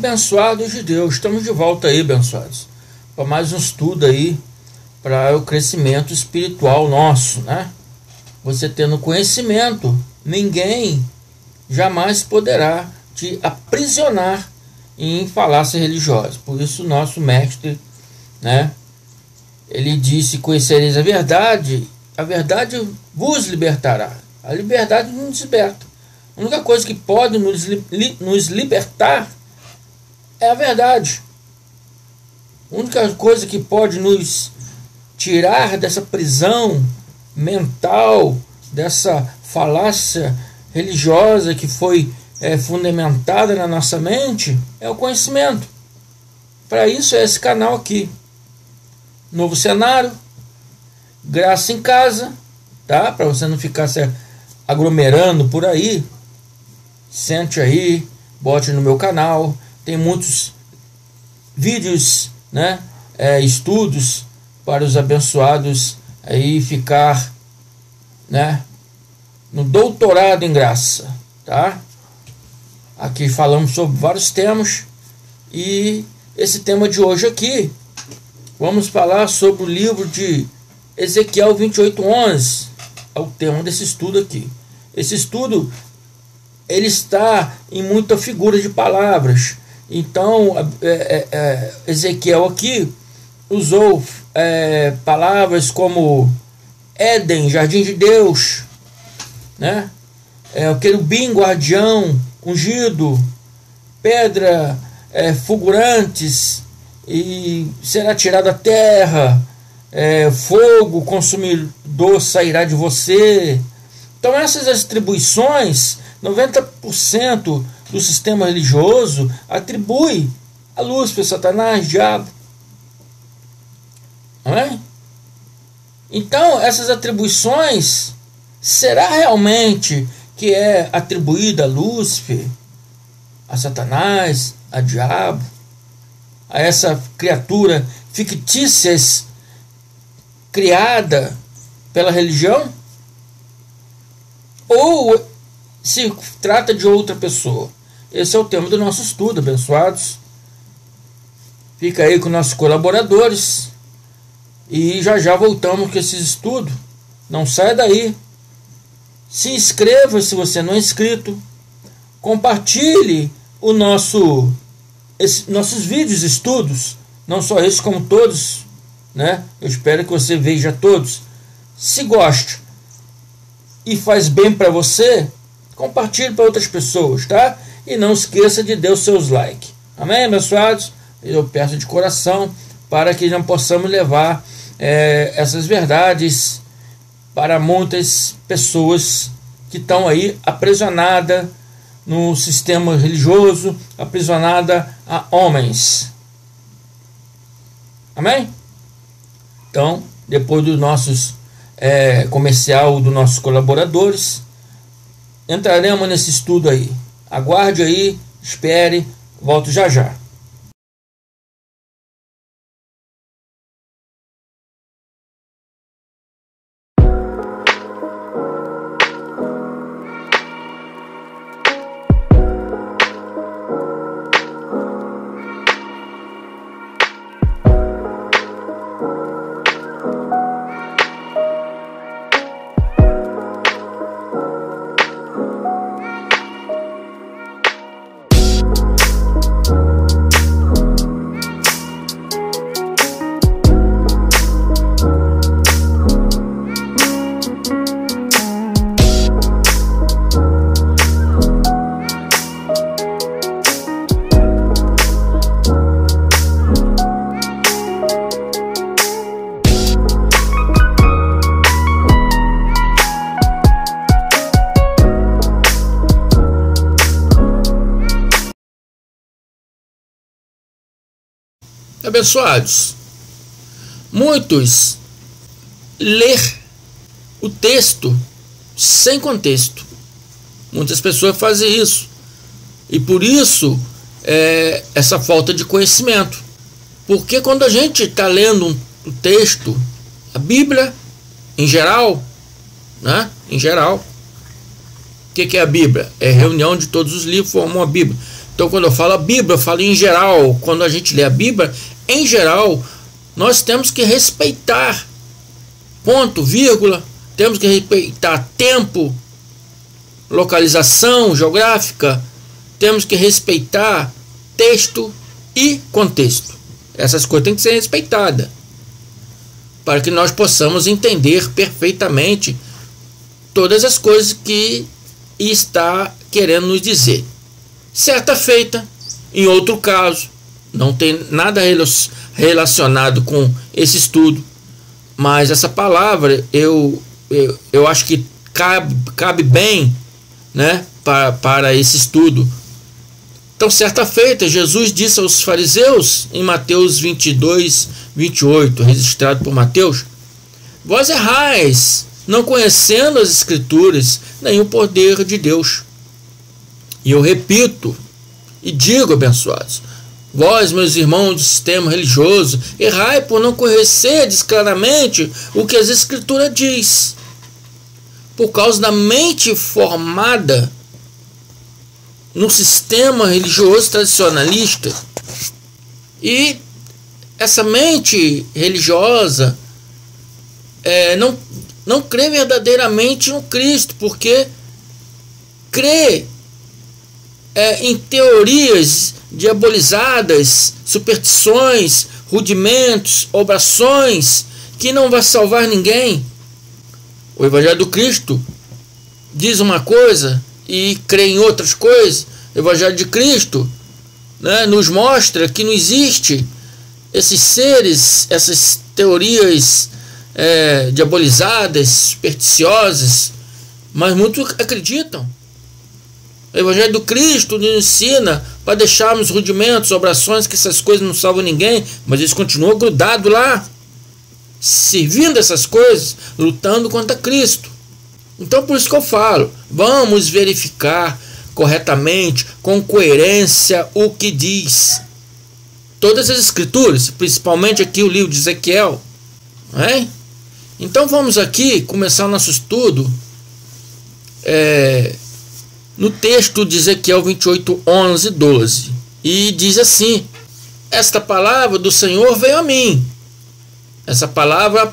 Abençoados de Deus, estamos de volta aí, abençoados, para mais um estudo aí, para o crescimento espiritual nosso, né? Você tendo conhecimento, ninguém jamais poderá te aprisionar em falácia religiosa. Por isso nosso mestre, né, ele disse: conhecereis a verdade vos libertará. A liberdade nos liberta. A única coisa que pode nos libertar é a verdade. A única coisa que pode nos tirar dessa prisão mental, dessa falácia religiosa que foi fundamentada na nossa mente, é o conhecimento. Para isso é esse canal aqui. Novo cenário, graça em casa, tá? Para você não ficar se aglomerando por aí, sente aí, bote no meu canal. Tem muitos vídeos, né? Estudos para os abençoados aí ficar, né, no doutorado em graça, tá? Aqui falamos sobre vários temas e esse tema de hoje aqui, vamos falar sobre o livro de Ezequiel 28:11, é o tema desse estudo aqui. Esse estudo, ele está em muita figura de palavras. Então, Ezequiel aqui usou palavras como Éden, jardim de Deus, né? O querubim, guardião, ungido, pedra fulgurantes, e será tirada a terra, fogo consumidor sairá de você. Então essas atribuições, 90% do sistema religioso atribui a Lúcifer, Satanás, diabo. Não é? Então essas atribuições, será realmente que é atribuída a Lúcifer, a Satanás, a diabo, a essa criatura fictícias criada pela religião? Ou se trata de outra pessoa? Esse é o tema do nosso estudo, abençoados. Fica aí com nossos colaboradores e já voltamos com esse estudo. Não sai daí. Se inscreva se você não é inscrito. Compartilhe nossos vídeos, estudos, não só esse como todos, né? Eu espero que você veja todos. Se gosta e faz bem para você, compartilhe para outras pessoas, tá? E não esqueça de dar os seus likes. Amém, abençoados? Eu peço de coração para que nós possamos levar essas verdades para muitas pessoas que estão aí aprisionadas no sistema religioso, aprisionada a homens. Amém? Então, depois dos nossos comercial, dos nossos colaboradores, entraremos nesse estudo aí. Aguarde aí, espere, volto já já. Abençoados, muitos lê o texto sem contexto. Muitas pessoas fazem isso. E por isso essa falta de conhecimento. Porque quando a gente está lendo o texto, a Bíblia, em geral, né? Em geral, o que é a Bíblia? É a reunião de todos os livros, formam a Bíblia. Então, quando eu falo a Bíblia, eu falo em geral. Quando a gente lê a Bíblia, em geral, nós temos que respeitar ponto, vírgula, temos que respeitar tempo, localização geográfica, temos que respeitar texto e contexto. Essas coisas têm que ser respeitadas para que nós possamos entender perfeitamente todas as coisas que está querendo nos dizer. Certa feita, em outro caso, não tem nada relacionado com esse estudo, mas essa palavra eu acho que cabe bem, né, para esse estudo. Então, certa feita, Jesus disse aos fariseus, em Mateus 22, 28, registrado por Mateus: vós errais, não conhecendo as Escrituras, nem o poder de Deus. E eu repito e digo, abençoados, vós, meus irmãos do sistema religioso, errai por não conhecerdes claramente o que as Escrituras diz, por causa da mente formada no sistema religioso tradicionalista. E essa mente religiosa não crê verdadeiramente no Cristo, porque crê em teorias diabolizadas, superstições, rudimentos, obrações, que não vai salvar ninguém. O Evangelho do Cristo diz uma coisa e crê em outras coisas. O Evangelho de Cristo, né, nos mostra que não existe esses seres, essas teorias diabolizadas, supersticiosas, mas muitos acreditam. O Evangelho do Cristo nos ensina para deixarmos rudimentos, orações, que essas coisas não salvam ninguém, mas eles continuam grudados lá, servindo essas coisas, lutando contra Cristo. Então, por isso que eu falo, vamos verificar corretamente, com coerência, o que diz todas as Escrituras, principalmente aqui o livro de Ezequiel. Né? Então, vamos aqui começar o nosso estudo no texto de Ezequiel 28, 11 e 12. E diz assim: esta palavra do Senhor veio a mim. Essa palavra,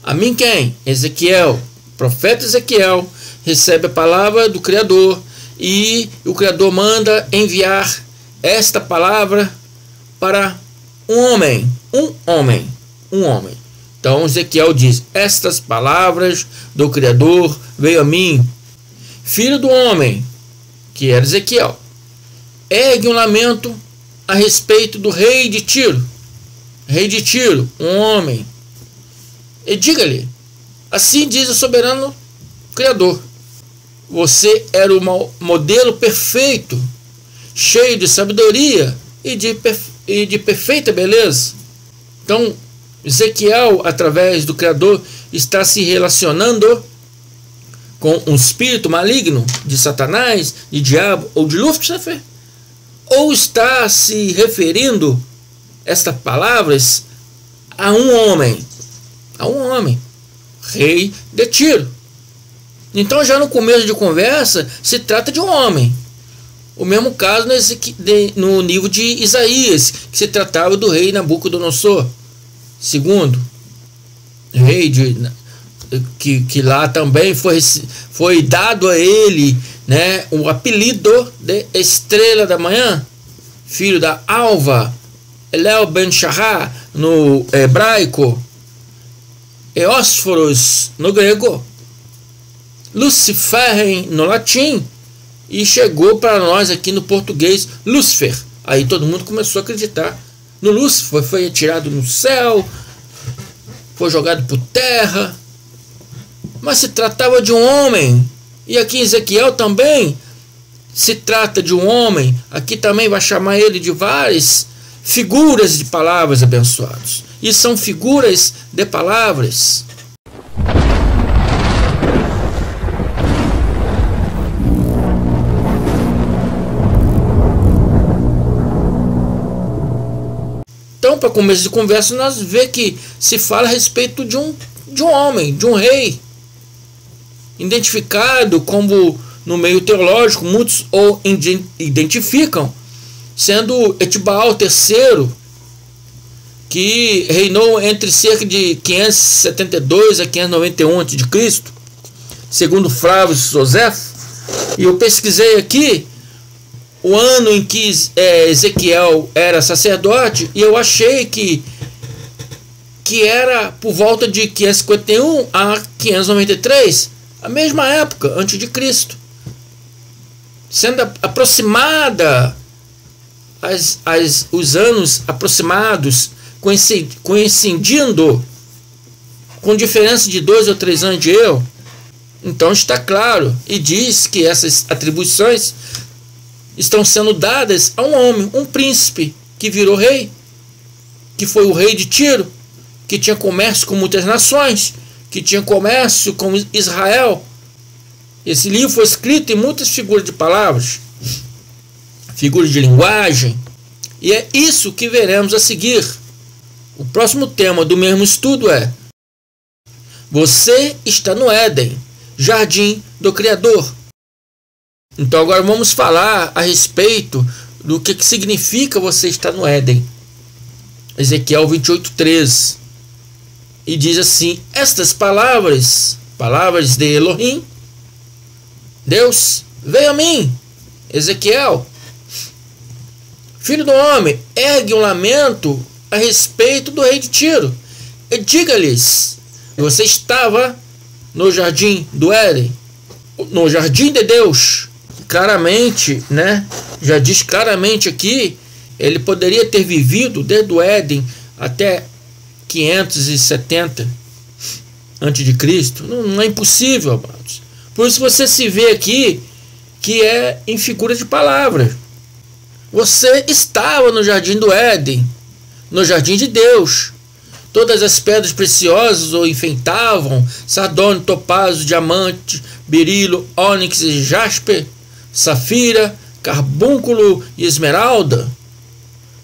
a mim quem? Ezequiel. O profeta Ezequiel recebe a palavra do Criador, e o Criador manda enviar esta palavra para um homem. Então Ezequiel diz: estas palavras do Criador veio a mim. Filho do homem, que era Ezequiel, ergue um lamento a respeito do rei de Tiro. Rei de Tiro, um homem. E diga-lhe: assim diz o soberano Criador: você era o modelo perfeito, cheio de sabedoria e de perfeita beleza. Então, Ezequiel, através do Criador, está se relacionando com um espírito maligno de Satanás, de diabo ou de Lúcifer, ou está se referindo estas palavras a um homem, rei de Tiro. Então, já no começo de conversa, se trata de um homem. O mesmo caso no livro de Isaías, que se tratava do rei Nabucodonosor II, rei que lá também foi dado a ele, né, o apelido de Estrela da Manhã, filho da Alva, Elel Ben Shahar no hebraico, Eósforos no grego, Lucifer no latim, e chegou para nós aqui no português Lúcifer. Aí todo mundo começou a acreditar no Lúcifer, foi atirado no céu, foi jogado por terra, mas se tratava de um homem. E aqui em Ezequiel também se trata de um homem. Aqui também vai chamar ele de várias figuras de palavras, abençoados. E são figuras de palavras. Então, para começo de conversa, nós vemos que se fala a respeito de um homem, de um rei, identificado como no meio teológico, muitos o identificam sendo Etibaal III, que reinou entre cerca de 572 a 591 a.C., segundo Flávio Joséfo. E eu pesquisei aqui o ano em que Ezequiel era sacerdote, e eu achei que era por volta de 551 a 593, a mesma época, antes de Cristo, sendo aproximada os anos aproximados, coincidindo com diferença de 2 ou 3 anos de erro. Então está claro, e diz que essas atribuições estão sendo dadas a um homem, um príncipe, que virou rei, que foi o rei de Tiro, que tinha comércio com muitas nações, que tinha comércio com Israel. Esse livro foi escrito em muitas figuras de palavras, figuras de linguagem, e é isso que veremos a seguir. O próximo tema do mesmo estudo é: você está no Éden, jardim do Criador. Então agora vamos falar a respeito do que significa você estar no Éden. Ezequiel 28:13. E diz assim: estas palavras de Elohim, Deus, veio a mim, Ezequiel, filho do homem, ergue um lamento a respeito do rei de Tiro, e diga-lhes: você estava no jardim do Éden, no jardim de Deus. Claramente, né? Já diz claramente aqui, ele poderia ter vivido desde o Éden até 570 a.C. Não é impossível, amados. Por isso você se vê aqui que é em figura de palavra. Você estava no jardim do Éden, no jardim de Deus. Todas as pedras preciosas o enfeitavam: sardônio, topázio, diamante, berilo, ônix e jaspe, safira, carbúnculo e esmeralda.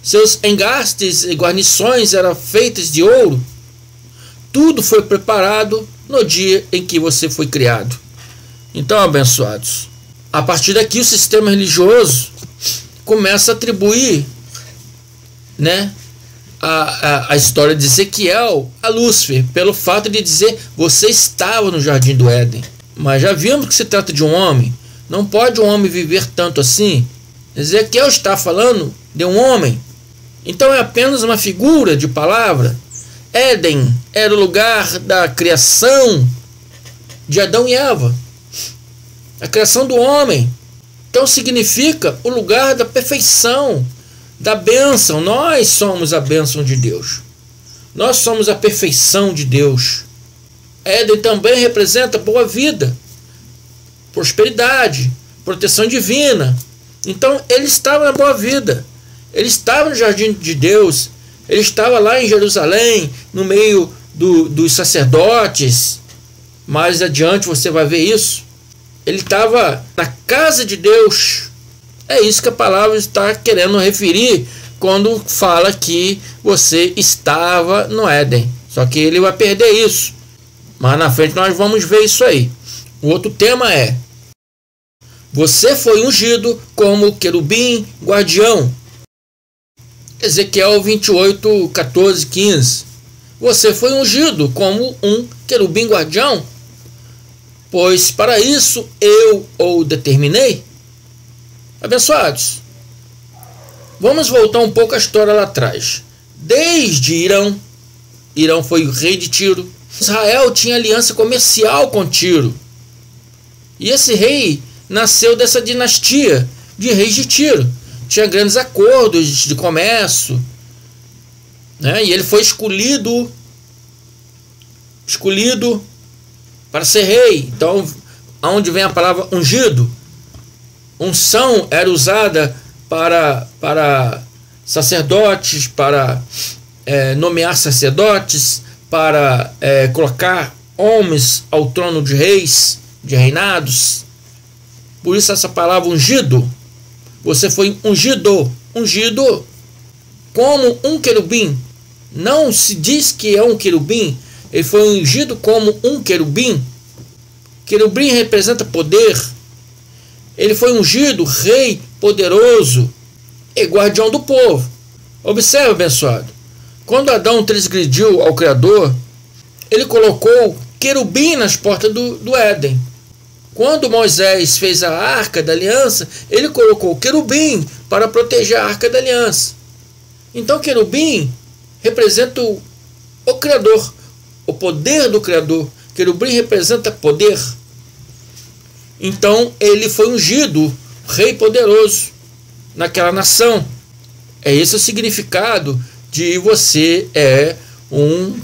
Seus engastes e guarnições eram feitas de ouro. Tudo foi preparado no dia em que você foi criado. Então, abençoados, a partir daqui o sistema religioso começa a atribuir, né, a história de Ezequiel a Lúcifer, pelo fato de dizer: você estava no jardim do Éden. Mas já vimos que se trata de um homem. Não pode um homem viver tanto assim. Ezequiel está falando de um homem. Então é apenas uma figura de palavra. Éden era o lugar da criação de Adão e Eva, a criação do homem. Então significa o lugar da perfeição, da bênção. Nós somos a bênção de Deus. Nós somos a perfeição de Deus. Éden também representa boa vida, prosperidade, proteção divina. Então ele estava na boa vida. Ele estava no jardim de Deus. Ele estava lá em Jerusalém, no meio dos sacerdotes. Mais adiante você vai ver isso. Ele estava na casa de Deus. É isso que a palavra está querendo referir quando fala que você estava no Éden. Só que ele vai perder isso. Mas na frente nós vamos ver isso aí. O outro tema é: você foi ungido como querubim guardião. Ezequiel 28, 14, 15. Você foi ungido como um querubim guardião, pois para isso eu o determinei. Abençoados, vamos voltar um pouco à história lá atrás. Desde Irão foi o rei de Tiro. Israel tinha aliança comercial com Tiro. E esse rei nasceu dessa dinastia de reis de Tiro. Tinha grandes acordos de comércio, né? E ele foi escolhido para ser rei. Então, aonde vem a palavra ungido? Unção era usada para sacerdotes, para nomear sacerdotes, para colocar homens ao trono de reis, de reinados. Por isso essa palavra ungido. Você foi ungido como um querubim. Não se diz que é um querubim. Ele foi ungido como um querubim. Querubim representa poder. Ele foi ungido rei poderoso e guardião do povo. Observe, abençoado. Quando Adão transgrediu ao Criador, ele colocou querubim nas portas do Éden. Quando Moisés fez a Arca da Aliança, ele colocou querubim para proteger a Arca da Aliança. Então, querubim representa o Criador, o poder do Criador. Querubim representa poder. Então, ele foi ungido, rei poderoso, naquela nação. É esse o significado de você é um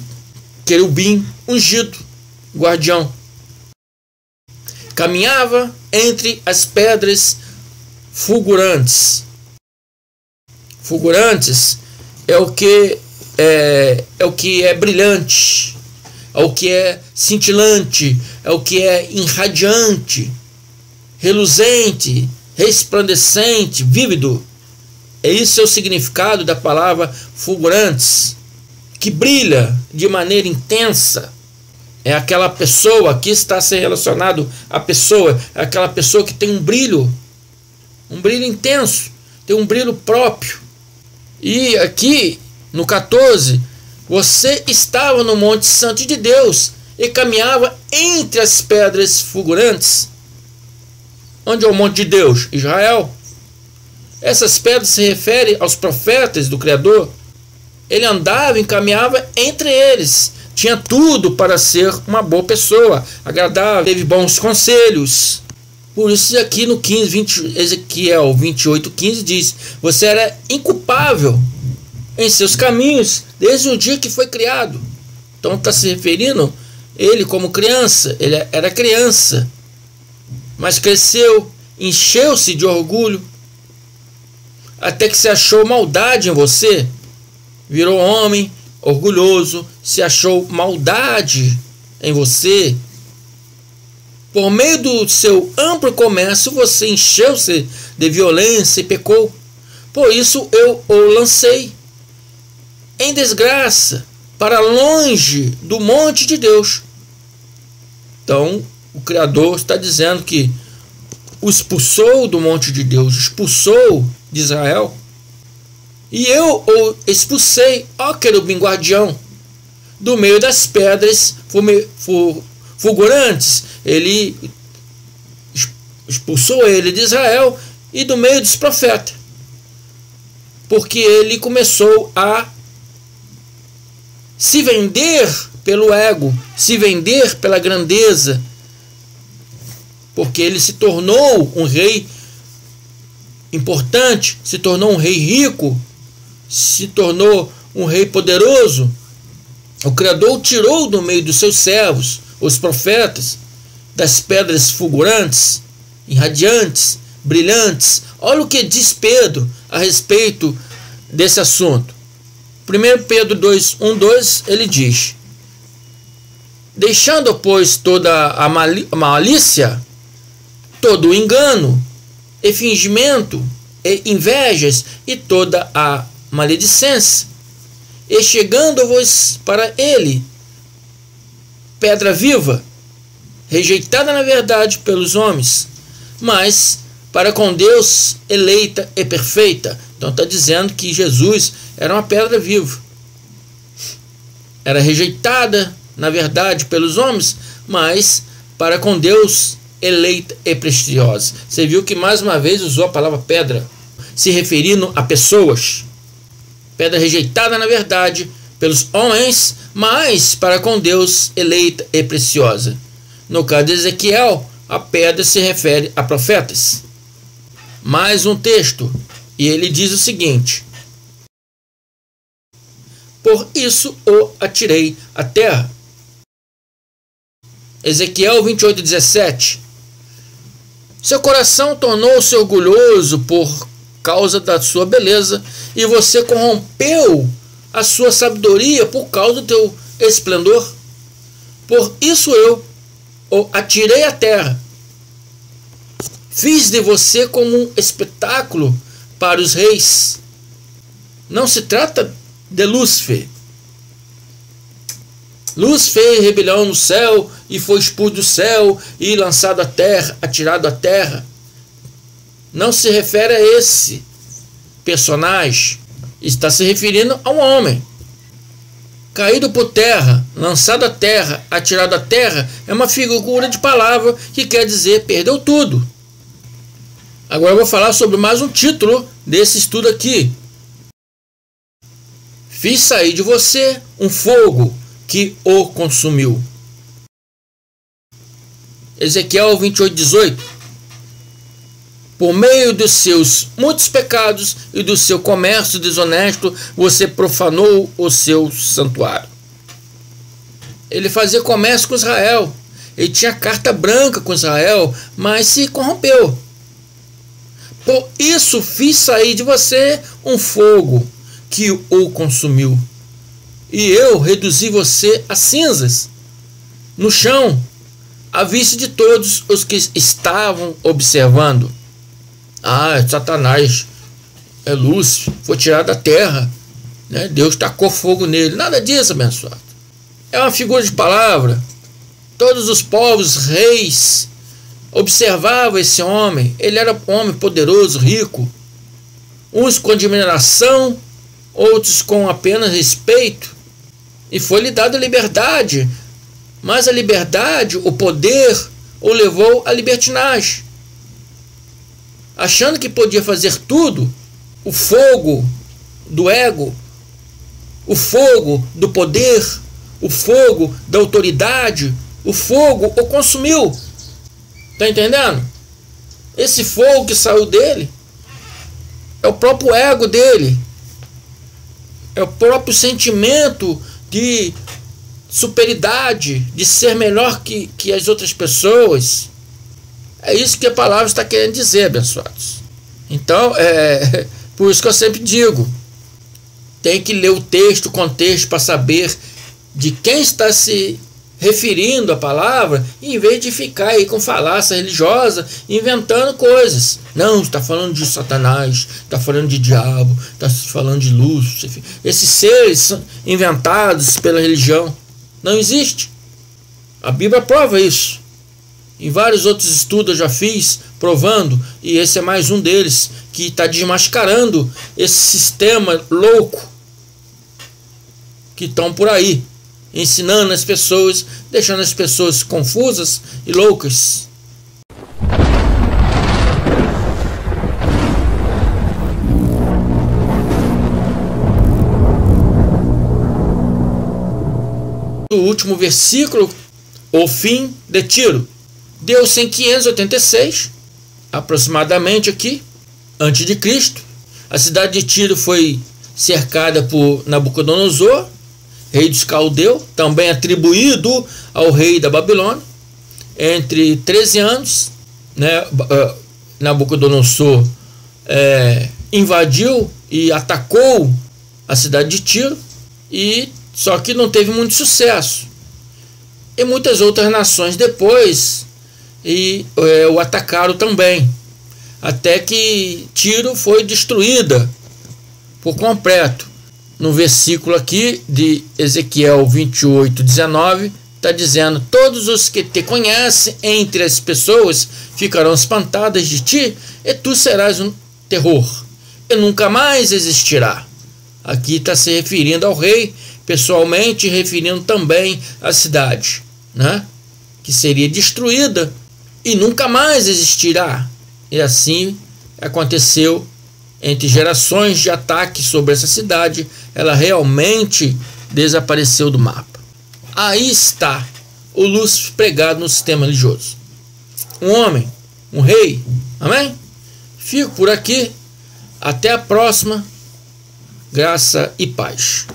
querubim ungido, guardião. Caminhava entre as pedras fulgurantes. Fulgurantes é o que é brilhante, é o que é cintilante, é o que é irradiante, reluzente, resplandecente, vívido. Esse é o significado da palavra fulgurantes, que brilha de maneira intensa. É aquela pessoa que está se relacionado à pessoa, é aquela pessoa que tem um brilho intenso, tem um brilho próprio. E aqui no 14, você estava no Monte Santo de Deus e caminhava entre as pedras fulgurantes. Onde é o Monte de Deus? Israel. Essas pedras se referem aos profetas do Criador. Ele andava e caminhava entre eles. Tinha tudo para ser uma boa pessoa, agradável, teve bons conselhos. Por isso aqui no 15, Ezequiel 28:15 diz: você era inculpável em seus caminhos desde o dia que foi criado. Então está se referindo ele como criança. Ele era criança, mas cresceu, encheu-se de orgulho, até que se achou maldade em você. Virou homem orgulhoso, se achou maldade em você. Por meio do seu amplo comércio, você encheu-se de violência e pecou. Por isso eu o lancei em desgraça para longe do monte de Deus. Então, o Criador está dizendo que o expulsou do monte de Deus, expulsou de Israel. E eu o expulsei, ó querubim guardião, do meio das pedras fulgurantes. Ele expulsou ele de Israel e do meio dos profetas, porque ele começou a se vender pelo ego, se vender pela grandeza, porque ele se tornou um rei importante, se tornou um rei rico, se tornou um rei poderoso. O Criador o tirou do meio dos seus servos, os profetas, das pedras fulgurantes, irradiantes, brilhantes. Olha o que diz Pedro a respeito desse assunto. 1 Pedro 2:1-2, ele diz: deixando, pois, toda a malícia, todo o engano, e fingimento, e invejas, e toda a maledicência, e chegando-vos para ele, pedra viva, rejeitada na verdade pelos homens, mas para com Deus eleita e perfeita. Então está dizendo que Jesus era uma pedra viva, era rejeitada na verdade pelos homens, mas para com Deus eleita e preciosa. Você viu que mais uma vez usou a palavra pedra, se referindo a pessoas. Pedra rejeitada na verdade pelos homens, mas para com Deus eleita e preciosa. No caso de Ezequiel, a pedra se refere a profetas. Mais um texto, e ele diz o seguinte: por isso o atirei à terra. Ezequiel 28:17. Seu coração tornou-se orgulhoso por causa da sua beleza, e você corrompeu a sua sabedoria por causa do teu esplendor. Por isso eu o atirei à terra. Fiz de você como um espetáculo para os reis. Não se trata de Lúcifer. Lúcifer fez rebelião no céu e foi expulso do céu e lançado à terra, atirado à terra. não se refere a esse personagem, está se referindo a um homem. Caído por terra, lançado à terra, atirado à terra, é uma figura de palavra que quer dizer perdeu tudo. Agora eu vou falar sobre mais um título desse estudo aqui. Fiz sair de você um fogo que o consumiu. Ezequiel 28:18. Por meio dos seus muitos pecados e do seu comércio desonesto, você profanou o seu santuário. Ele fazia comércio com Israel. Ele tinha carta branca com Israel, mas se corrompeu. Por isso fiz sair de você um fogo que o consumiu. E eu reduzi você a cinzas no chão, à vista de todos os que estavam observando. Satanás, Lúcifer, foi tirado da terra, né? Deus tacou fogo nele. Nada disso, abençoado. É uma figura de palavra. Todos os povos, reis, observavam esse homem. Ele era um homem poderoso, rico. Uns com admiração, outros com apenas respeito. E foi-lhe dada liberdade. Mas a liberdade, o poder, o levou à libertinagem. Achando que podia fazer tudo, o fogo do ego, o fogo do poder, o fogo da autoridade, o fogo o consumiu. Está entendendo? Esse fogo que saiu dele é o próprio ego dele. É o próprio sentimento de superioridade, de ser melhor que as outras pessoas. É isso que a palavra está querendo dizer, abençoados. Então, por isso que eu sempre digo, tem que ler o texto, o contexto, para saber de quem está se referindo a palavra, em vez de ficar aí com falácia religiosa, inventando coisas. Não, está falando de Satanás, está falando de diabo, está falando de Lúcifer. Esses seres são inventados pela religião. Não existe. A Bíblia prova isso. Em vários outros estudos eu já fiz, provando, e esse é mais um deles, que está desmascarando esse sistema louco que estão por aí, ensinando as pessoas, deixando as pessoas confusas e loucas. O último versículo, o fim de Tiro. Deu-se em 586, aproximadamente aqui, antes de Cristo. A cidade de Tiro foi cercada por Nabucodonosor, rei dos caldeus, também atribuído ao rei da Babilônia. Entre 13 anos, né, Nabucodonosor invadiu e atacou a cidade de Tiro, só que não teve muito sucesso. E muitas outras nações depois o atacaram também, até que Tiro foi destruída por completo. No versículo aqui de Ezequiel 28:19 está dizendo: todos os que te conhecem entre as pessoas ficarão espantadas de ti, e tu serás um terror, e nunca mais existirá. Aqui está se referindo ao rei, pessoalmente referindo também à cidade, né, que seria destruída e nunca mais existirá. E assim aconteceu. Entre gerações de ataque sobre essa cidade, ela realmente desapareceu do mapa. Aí está o Lúcifer pregado no sistema religioso. Um homem, um rei. Amém? Fico por aqui. Até a próxima. Graça e paz.